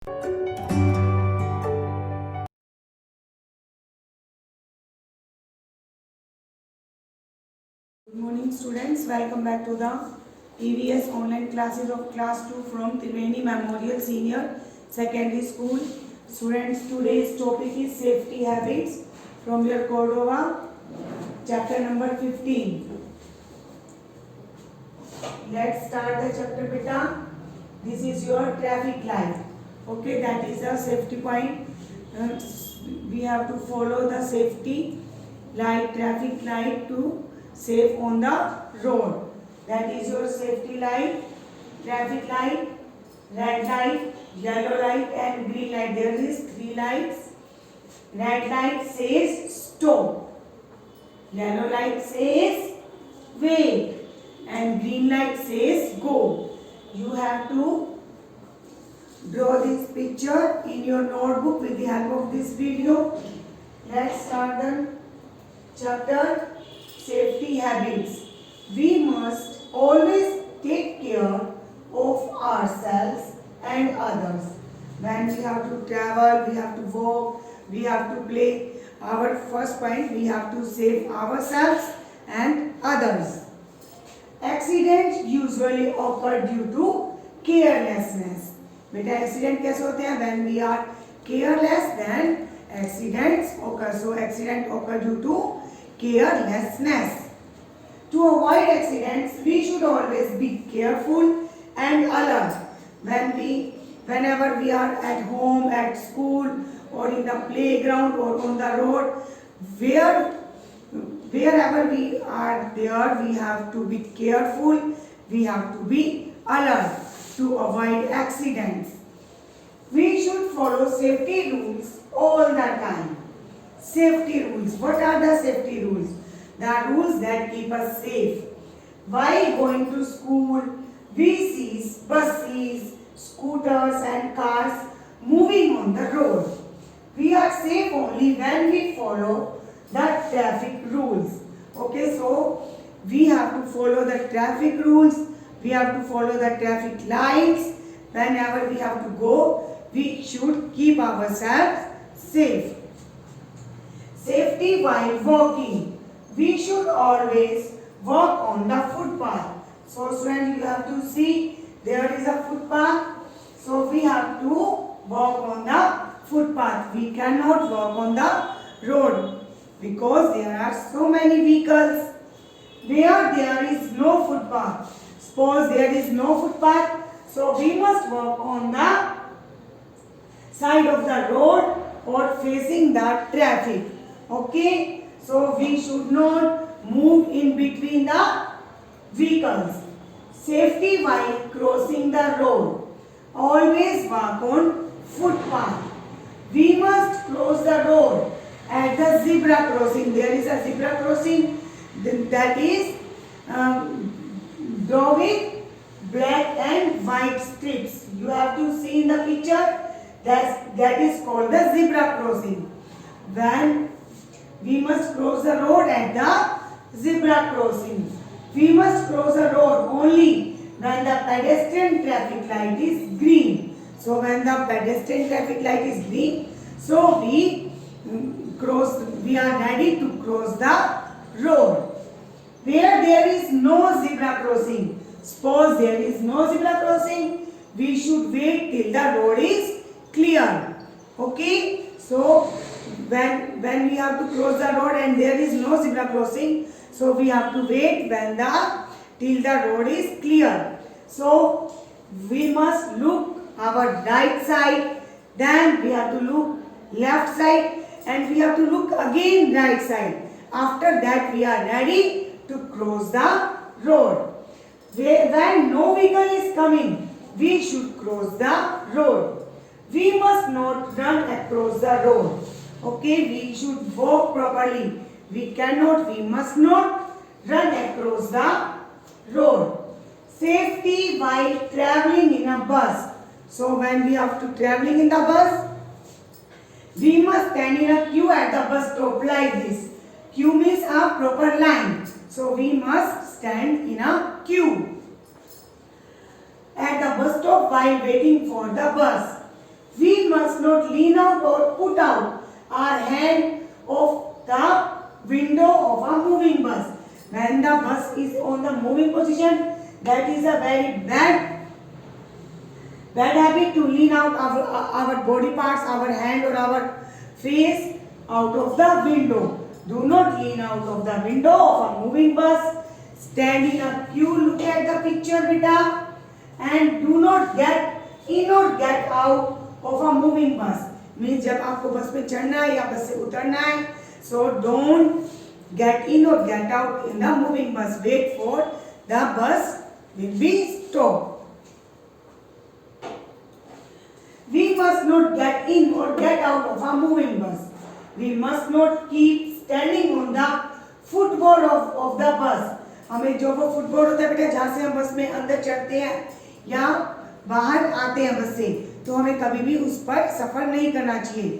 Good morning students, welcome back to the EVS online classes of class 2 from Triveni Memorial Senior Secondary School. Students, today's topic is safety habits from your Cordova chapter number 15. Let's start the chapter beta. This is your traffic light. Okay, that is a safety point. We have to follow the safety light, traffic light to safe on the road. That is your safety light, traffic light, red light, yellow light and green light. There is 3 lights. Red light says stop, yellow light says wait and green light says go. You have to draw this picture in your notebook with the help of this video. Let's start the chapter safety habits. We must always take care of ourselves and others. When we have to travel, we have to walk, we have to play. Our first point, we have to save ourselves and others. Accidents usually occur due to carelessness. बेटा accident कैसे होते हैं? When we are careless, then accidents occur. So accident occur due to carelessness. To avoid accidents, we should always be careful and alert. Whenever we are at home, at school, or in the playground, or on the road, wherever we are there, we have to be careful. We have to be alert to avoid accidents. We should follow safety rules all the time. Safety rules. What are the safety rules? The rules that keep us safe. While going to school, we see buses, scooters and cars moving on the road. We are safe only when we follow the traffic rules. Okay, so we have to follow the traffic rules. We have to follow the traffic lights. Whenever we have to go, we should keep ourselves safe. Safety while walking. We should always walk on the footpath. So students, you have to see there is a footpath. So we have to walk on the footpath. We cannot walk on the road because there are so many vehicles. Where there is no footpath, suppose there is no footpath, so we must walk on the side of the road or facing the traffic. Okay, so we should not move in between the vehicles. Safety while crossing the road. Always walk on footpath. We must cross the road at the zebra crossing. There is a zebra crossing that is drawing black and white strips. You have to see in the picture that is called the zebra crossing. When we must cross the road at the zebra crossing. We must cross the road only when the pedestrian traffic light is green. So when the pedestrian traffic light is green, so we are ready to cross the road. Where there is no zebra crossing, suppose there is no zebra crossing, we should wait till the road is clear. Okay, so when we have to cross the road and there is no zebra crossing, so we have to wait till the road is clear. So we must look our right side, then we have to look left side and we have to look again right side. After that we are ready to cross the road. When no vehicle is coming, we should cross the road. We must not run across the road. Okay, we should walk properly. We must not run across the road. Safety while traveling in a bus. So when we have to traveling in the bus, we must stand in a queue at the bus stop like this. Queue means a proper line. So we must stand in a queue at the bus stop while waiting for the bus. lean out or put out our hand of the window of a moving bus. When the bus is on the moving position, that is a very bad habit to lean out our body parts, our hand or our face out of the window. Do not lean out of the window of a moving bus. Stand in a queue, look at the picture beta, and do not get in or get out of a moving bus. Means जब आपको बस में चढ़ना है या बस से उतरना है, so don't get in or get out in the moving bus. Wait for the bus will be stopped. We must not get in or get out of a moving bus. We must not keep standing on the footboard of the bus. हमें जो वो footboard होता है बेटा जहाँ से हम बस में अंदर चढ़ते हैं या बाहर आते हैं बस से, तो हमें कभी भी उस पर सफर नहीं करना चाहिए.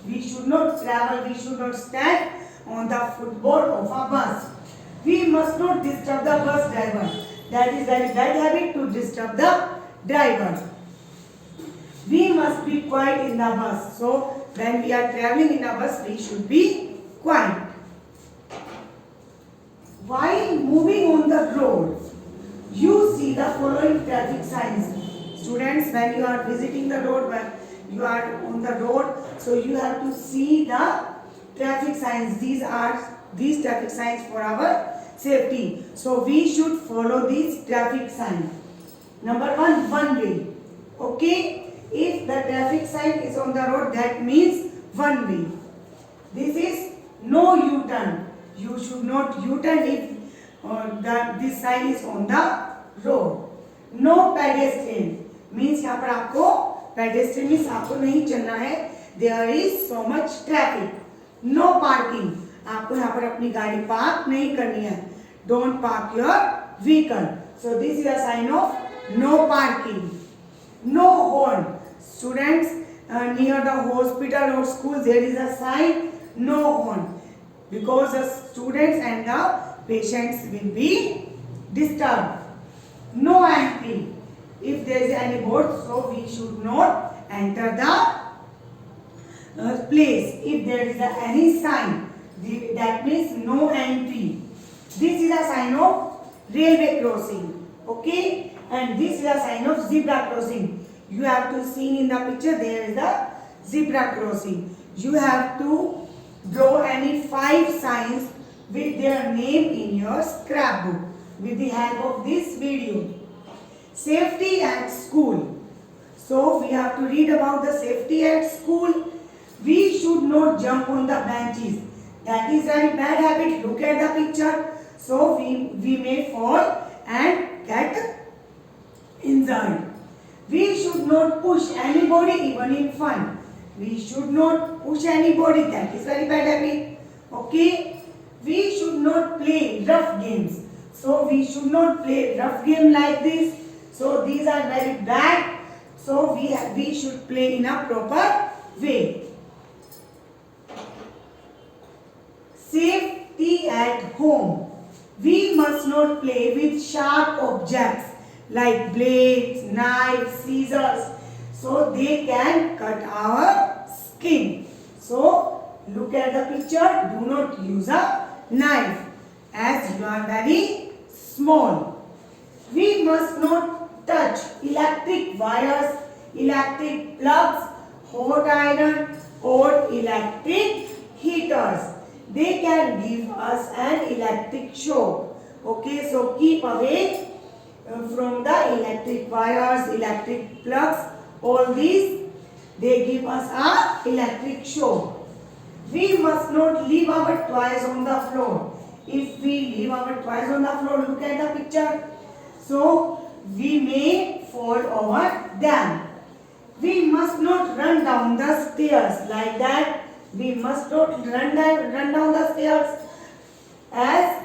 We should not travel, we should not stand on the footboard of a bus. We must not disturb the bus driver. That is very bad habit to disturb the driver. We must be quiet in the bus. So when we are traveling in a bus, we should be quiet. While moving on the road, you see the following traffic signs. Students, when you are visiting the road, when you are on the road, so you have to see the traffic signs. These traffic signs for our safety. So we should follow these traffic signs. Number one way. Okay, if the traffic sign is on the road, that means one way. This is no U-turn. You should not U-turn if this sign is on the road. No pedestrian means यहाँ पर आपको pedestrian means आपको नहीं चलना है. There is so much traffic. No parking. आपको यहाँ पर अपनी गाड़ी पार्क नहीं करनी है. Don't park your vehicle. So this is a sign of no parking. No horn. Students, near the hospital or school there is a sign no horn, because the students and the patients will be disturbed. No entry. If there is any board, so we should not enter the place. If there is any sign, that means no entry. This is a sign of railway crossing. Okay, and this is a sign of zebra crossing. You have to see in the picture, there is the zebra crossing. You have to draw any 5 signs with their name in your scrapbook with the help of this video. Safety at school. So we have to read about the safety at school. We should not jump on the benches. That is a bad habit. Look at the picture. So we may fall and get injured. We should not push anybody even in fun. We should not push anybody. That is very bad habit. Okay. We should not play rough games. So we should not play rough game like this. So these are very bad. So we should play in a proper way. Safety at home. We must not play with sharp objects like blades, knives, scissors. So they can cut our skin. So look at the picture. Do not use a knife as you are very small. We must not touch electric wires, electric plugs, hot iron or electric heaters. They can give us an electric shock. Okay, so keep away from the electric wires, electric plugs. All these, they give us a electric shock. We must not leave our toys on the floor. If we leave our toys on the floor, look at the picture. So we may fall over them. We must not run down the stairs like that. We must not run down the stairs as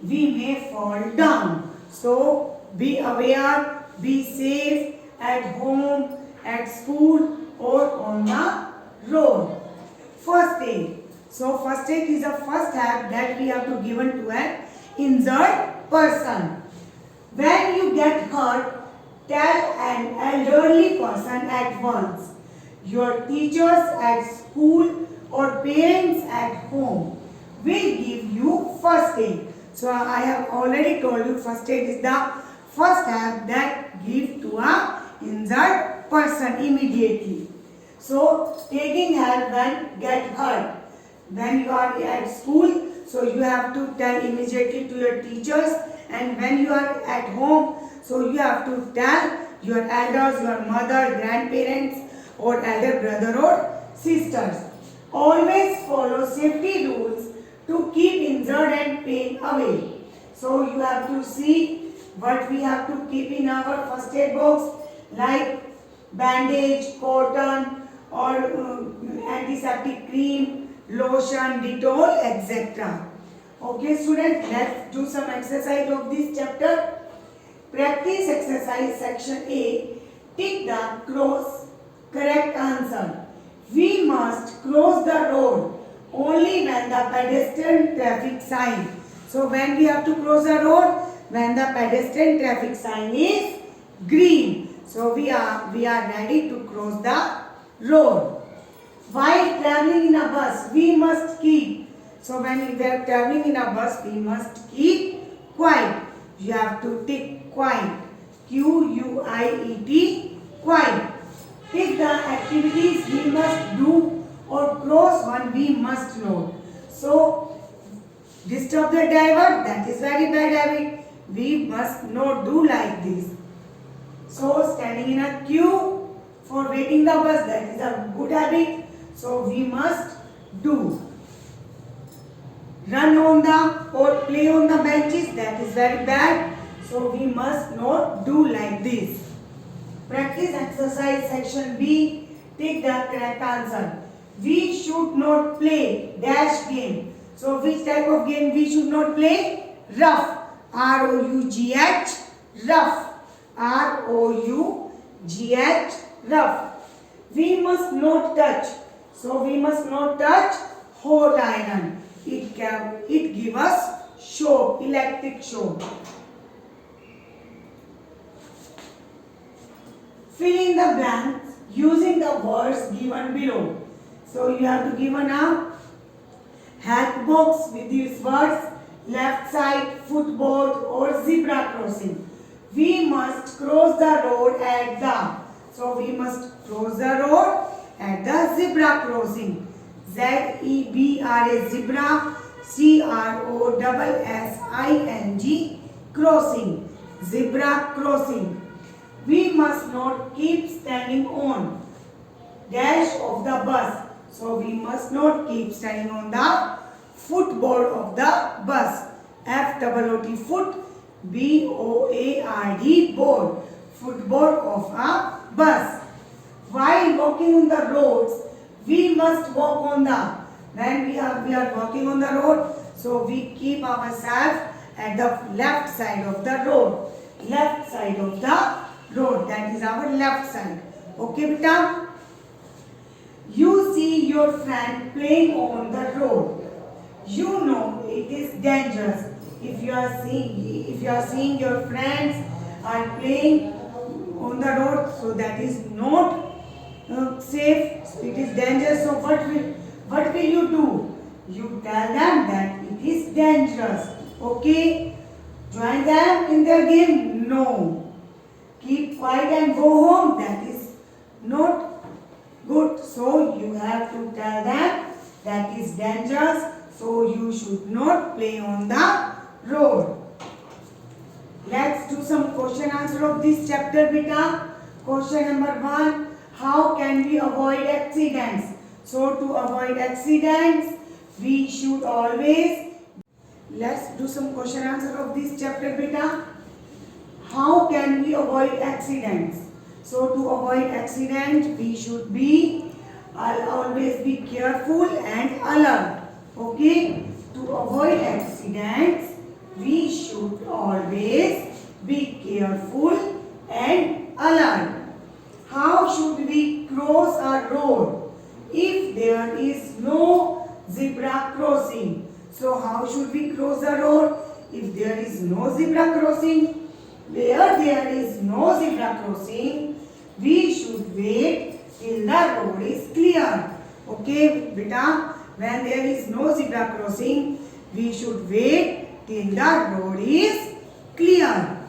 we may fall down. So be aware, be safe at home, at school or on the road. First aid. So first aid is the first help that we have to given to an injured person. When you get hurt, tell an elderly person at once. your teachers at school or parents at home will give you first aid. So I have already told you first aid is the first help that give to a injured person immediately. So taking help when get hurt. When you are at school, so you have to tell immediately to your teachers, and when you are at home, so you have to tell your elders, your mother, grandparents or elder brother or sisters. Always follow safety rules to keep injured and pain away. So you have to see what we have to keep in our first aid box, like bandage, cotton or antiseptic cream, lotion, Dettol, etc. Okay students, let's do some exercise of this chapter. Practice exercise section A. Tick the cross correct answer. We must cross the road only when the pedestrian traffic sign. So when we have to cross the road, when the pedestrian traffic sign is green. So we are ready to cross the road. While traveling in a bus, we must keep. So when we are traveling in a bus, we must keep quiet. You have to tick quiet. Q-U-I-E-T, quiet. Tick the activities we must do or cross one we must know. So disturb the driver, that is very bad habit. We must not do like this. So standing in a queue for waiting the bus, that is a good habit. So we must do. Run on the or play on the benches, that is very bad. So we must not do like this. Practice exercise section B. Take the correct answer. We should not play dash game. So which type of game we should not play? Rough. R-O-U-G-H. Rough. R-O-U-G-H. Rough. We must not touch. So we must not touch hot iron. It give us shock, electric shock. Fill in the blanks using the words given below. So you have to give a help box with these words: left side, footboard or zebra crossing. We must cross the road at the. So we must cross the road at the zebra crossing. Z-E-B-R-A, zebra. C-R-O-S-S-I-N-G, crossing. Zebra crossing. We must not keep standing on dash of the bus. So we must not keep standing on the footboard of the bus. F-O-O-T, foot. B-O-A-R-D, board. Footboard of a bus. While walking on the roads, we must walk on the. When we are walking on the road, so we keep ourselves at the left side of the road. Left side of the road, that is our left side. Okay beta? You see your friend playing on the road. You know it is dangerous. If you are seeing your friends are playing on the road, so that is not safe. It is dangerous. So what will you do? You tell them that it is dangerous. Okay? Join them in their game? No. Keep quiet and go home. That is not good. So you have to tell them that is dangerous. So you should not play on the road. Let's do some question answer of this chapter, beta. Question number 1. How can we avoid accidents? So to avoid accidents, we should always. Let's do some question answer of this chapter, beta. How can we avoid accidents? So to avoid accident, we should always be careful and alert. Okay? To avoid accidents, we should always be careful and alert. How should we cross a road if there is no zebra crossing? So how should we cross the road if there is no zebra crossing? Where there is no zebra crossing, we should wait till the road is clear. Okay, beta, when there is no zebra crossing, we should wait till the road is clear.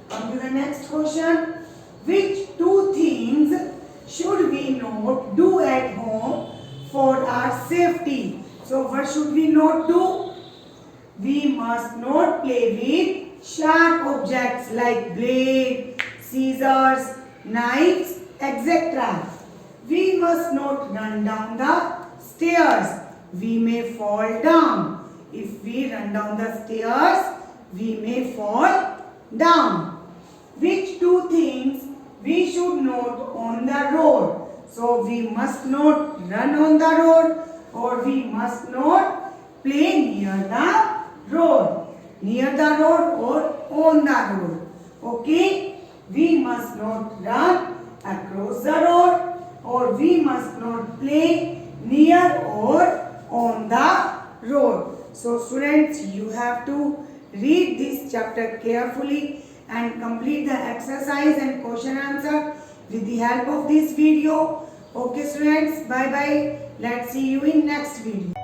Come to the next question. Which two things should we not do at home for our safety? So what should we not do? We must not play with sharp objects like blade, scissors, knives, etc. We must not run down the stairs. We may fall down. If we run down the stairs, we may fall down. Which two things we should not on the road? So we must not run on the road, or we must not play near the road. Near the road or on the road. Okay? We must not run across the road, or we must not play near or on the road. So students, you have to read this chapter carefully and complete the exercise and question answer with the help of this video. Okay students, bye bye. Let's see you in next video.